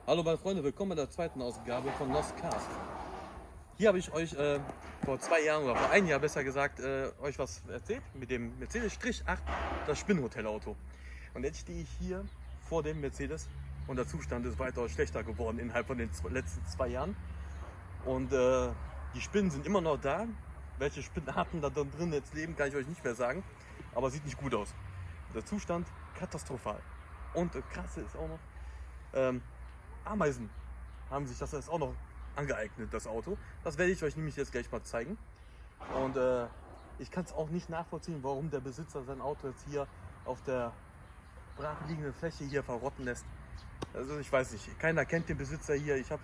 Hallo meine Freunde, willkommen bei der zweiten Ausgabe von Lost Cars. Hier habe ich euch vor 2 Jahren oder vor 1 Jahr besser gesagt, euch was erzählt mit dem Mercedes-8, das Spinnhotelauto. Und jetzt stehe ich hier vor dem Mercedes und der Zustand ist weitaus schlechter geworden innerhalb von den letzten 2 Jahren. Und die Spinnen sind immer noch da. Welche Spinnarten da drin jetzt leben, kann ich euch nicht mehr sagen. Aber sieht nicht gut aus. Der Zustand katastrophal. Und krasse ist auch noch, Ameisen haben sich das jetzt auch noch angeeignet, das Auto. Das werde ich euch nämlich jetzt gleich mal zeigen. Und ich kann es auch nicht nachvollziehen, warum der Besitzer sein Auto jetzt hier auf der brachliegenden Fläche hier verrotten lässt. Also ich weiß nicht, keiner kennt den Besitzer hier. Ich habe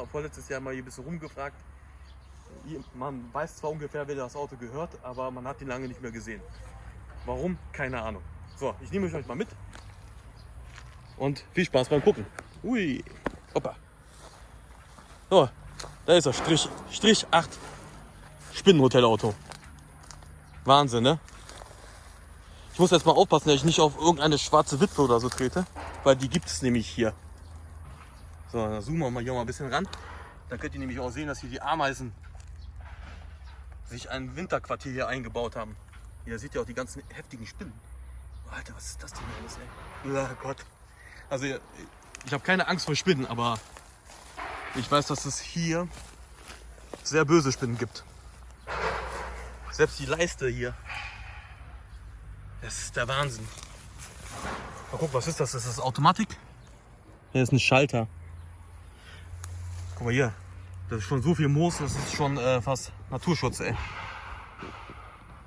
vorletztes Jahr mal hier ein bisschen rumgefragt. Man weiß zwar ungefähr, wer das Auto gehört, aber man hat ihn lange nicht mehr gesehen. Warum? Keine Ahnung. So, ich nehme euch mal mit und viel Spaß beim Gucken. Ui, hoppa. So, da ist er, Strich 8 Spinnenhotelauto. Wahnsinn, ne? Ich muss jetzt mal aufpassen, dass ich nicht auf irgendeine schwarze Witwe oder so trete, weil die gibt es nämlich hier. So, dann zoomen wir mal hier mal ein bisschen ran. Da könnt ihr nämlich auch sehen, dass hier die Ameisen sich ein Winterquartier hier eingebaut haben. Hier seht ihr auch die ganzen heftigen Spinnen. Alter, was ist das denn alles, ey? Ja Gott. Also ich habe keine Angst vor Spinnen, aber ich weiß, dass es hier sehr böse Spinnen gibt. Selbst die Leiste hier. Das ist der Wahnsinn. Mal gucken, was ist das? Ist das Automatik? Hier ist ein Schalter. Guck mal hier. Das ist schon so viel Moos, das ist schon fast Naturschutz, ey.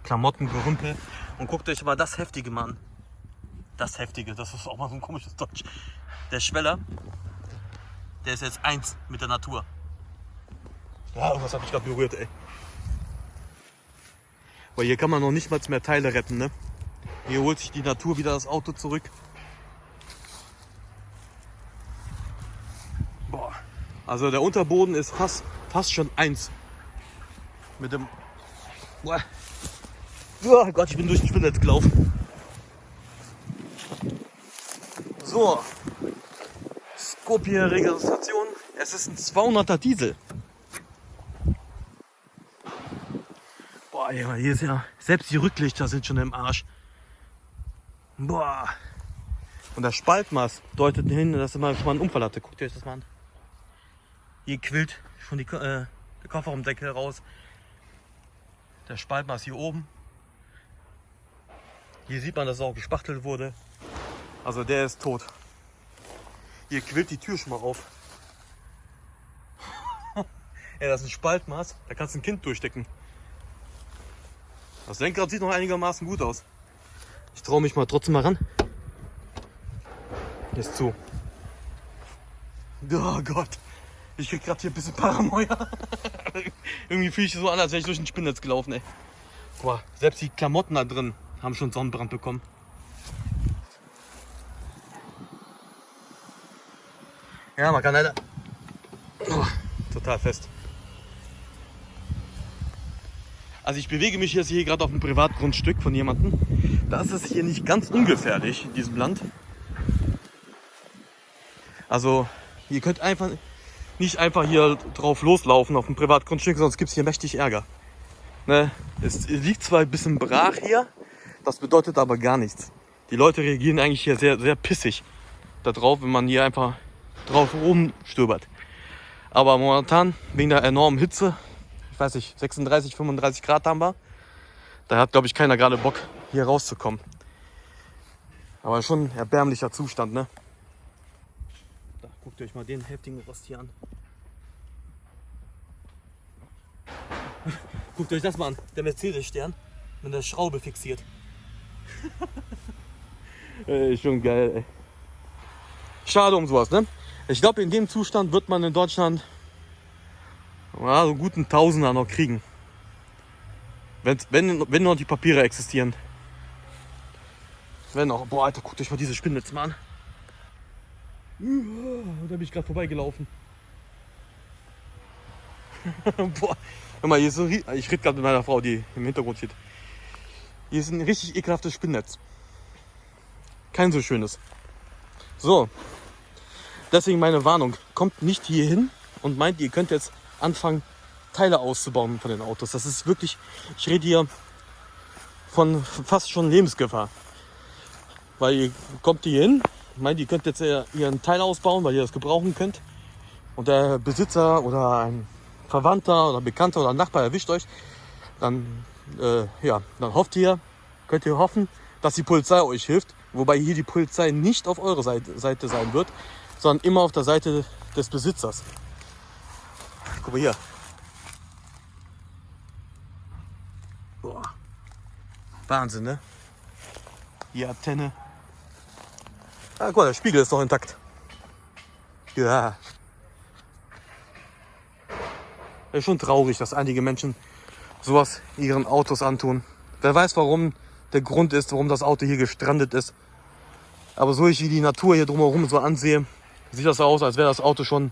Klamotten, Gerümpel. Und guckt euch mal das Heftige mal an. Das Heftige, das ist auch mal so ein komisches Deutsch. Der Schweller, der ist jetzt eins mit der Natur. Ja, irgendwas habe ich gerade berührt, ey. Weil hier kann man noch nicht mal mehr Teile retten, ne? Hier holt sich die Natur wieder das Auto zurück. Boah. Also der Unterboden ist fast schon eins mit dem... Boah. Oh Gott, ich bin durch den Spinnennetz gelaufen. So, Skopje-Registration. Es ist ein 200er Diesel. Boah, hier ist ja, selbst die Rücklichter sind schon im Arsch. Boah. Und das Spaltmaß deutet hin, dass man schon mal einen Unfall hatte. Guckt euch das mal an. Hier quillt schon der Kofferraumdeckel raus. Der Spaltmaß hier oben. Hier sieht man, dass es auch gespachtelt wurde. Also der ist tot. Hier quillt die Tür schon mal auf. Ja, das ist ein Spaltmaß, da kannst du ein Kind durchstecken. Das Lenkrad sieht noch einigermaßen gut aus. Ich traue mich mal trotzdem mal ran. Hier ist zu. Oh Gott, ich krieg gerade hier ein bisschen Paranoia. Irgendwie fühle ich so an, als wäre ich durch ein Spinnennetz gelaufen, ey. Guck mal, selbst die Klamotten da drin haben schon Sonnenbrand bekommen. Ja, man kann leider... Oh, total fest. Also ich bewege mich jetzt hier gerade auf einem Privatgrundstück von jemandem. Das ist hier nicht ganz ungefährlich in diesem Land. Also ihr könnt nicht einfach hier drauf loslaufen auf dem Privatgrundstück, sonst gibt es hier mächtig Ärger. Ne? Es liegt zwar ein bisschen brach hier, das bedeutet aber gar nichts. Die Leute reagieren eigentlich hier sehr, sehr pissig darauf, wenn man hier einfach drauf rumstöbert. Aber momentan, wegen der enormen Hitze, ich weiß nicht, 36, 35 Grad haben wir, da hat, glaube ich, keiner gerade Bock, hier rauszukommen. Aber schon ein erbärmlicher Zustand, ne? Da, guckt euch mal den heftigen Rost hier an. Guckt euch das mal an, der Mercedes-Stern mit der Schraube fixiert. Schon geil, ey. Schade um sowas, ne? Ich glaube, in dem Zustand wird man in Deutschland so einen guten Tausender noch kriegen. Wenn noch die Papiere existieren. Wenn noch. Boah, Alter, guckt euch mal diese Spinne jetzt mal an. Da bin ich gerade vorbeigelaufen. Boah, hör mal, hier ist ich rede gerade mit meiner Frau, die im Hintergrund steht. Hier ist ein richtig ekelhaftes Spinnnetz. Kein so schönes. So. Deswegen meine Warnung, kommt nicht hier hin und meint, ihr könnt jetzt anfangen, Teile auszubauen von den Autos. Das ist wirklich, ich rede hier von fast schon Lebensgefahr. Weil ihr kommt hier hin, meint, ihr könnt jetzt ihren Teil ausbauen, weil ihr das gebrauchen könnt. Und der Besitzer oder ein Verwandter oder Bekannter oder Nachbar erwischt euch, dann, könnt ihr hoffen, dass die Polizei euch hilft. Wobei hier die Polizei nicht auf eurer Seite sein wird, sondern immer auf der Seite des Besitzers. Guck mal hier. Boah. Wahnsinn, ne? Die Antenne. Ah, guck mal, der Spiegel ist noch intakt. Ja. Ist schon traurig, dass einige Menschen sowas ihren Autos antun. Wer weiß, warum der Grund ist, warum das Auto hier gestrandet ist. Aber so ich wie die Natur hier drumherum so ansehe, sieht das aus, als wäre das Auto schon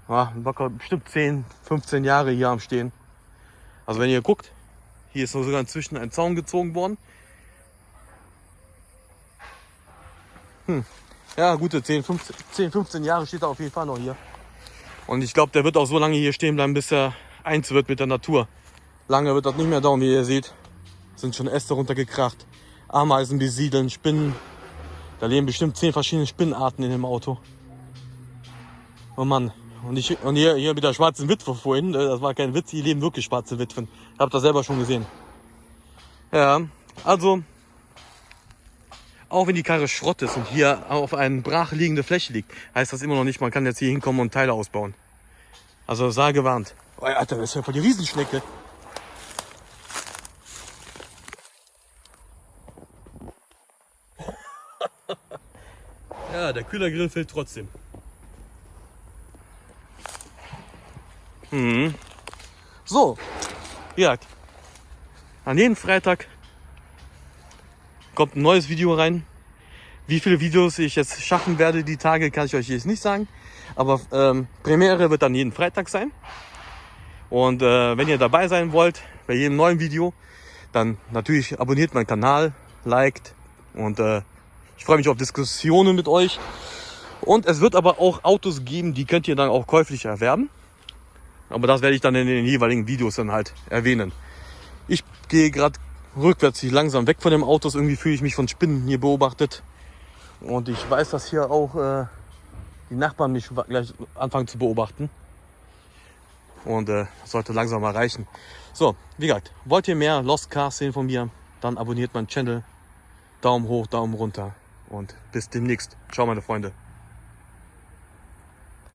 locker bestimmt 10, 15 Jahre hier am Stehen. Also wenn ihr guckt, hier ist sogar inzwischen ein Zaun gezogen worden. Ja, gute 10, 15 Jahre steht er auf jeden Fall noch hier. Und ich glaube, der wird auch so lange hier stehen bleiben, bis er eins wird mit der Natur. Lange wird das nicht mehr dauern, wie ihr seht. Sind schon Äste runtergekracht. Ameisen besiedeln, Spinnen. Da leben bestimmt 10 verschiedene Spinnenarten in dem Auto. Oh Mann. Und hier mit der schwarzen Witwe vorhin, das war kein Witz, hier leben wirklich schwarze Witwen. Ich habe das selber schon gesehen. Ja, also, auch wenn die Karre Schrott ist und hier auf einer brach liegende Fläche liegt, heißt das immer noch nicht, man kann jetzt hier hinkommen und Teile ausbauen. Also sei gewarnt. Oh, Alter, das ist ja voll die Riesenschnecke. Ja, der Kühlergrill fehlt trotzdem. So, ja, an jedem Freitag kommt ein neues Video rein. Wie viele Videos ich jetzt schaffen werde, die Tage, kann ich euch jetzt nicht sagen. Aber Premiere wird dann jeden Freitag sein. Und wenn ihr dabei sein wollt, bei jedem neuen Video, dann natürlich abonniert meinen Kanal, liked. Und ich freue mich auf Diskussionen mit euch. Und es wird aber auch Autos geben, die könnt ihr dann auch käuflich erwerben. Aber das werde ich dann in den jeweiligen Videos dann halt erwähnen. Ich gehe gerade rückwärts hier langsam weg von dem Autos. Irgendwie fühle ich mich von Spinnen hier beobachtet. Und ich weiß, dass hier auch die Nachbarn mich gleich anfangen zu beobachten. Und sollte langsam mal reichen. So, wie gesagt, wollt ihr mehr Lost Cars sehen von mir, dann abonniert meinen Channel. Daumen hoch, Daumen runter. Und bis demnächst. Ciao, meine Freunde.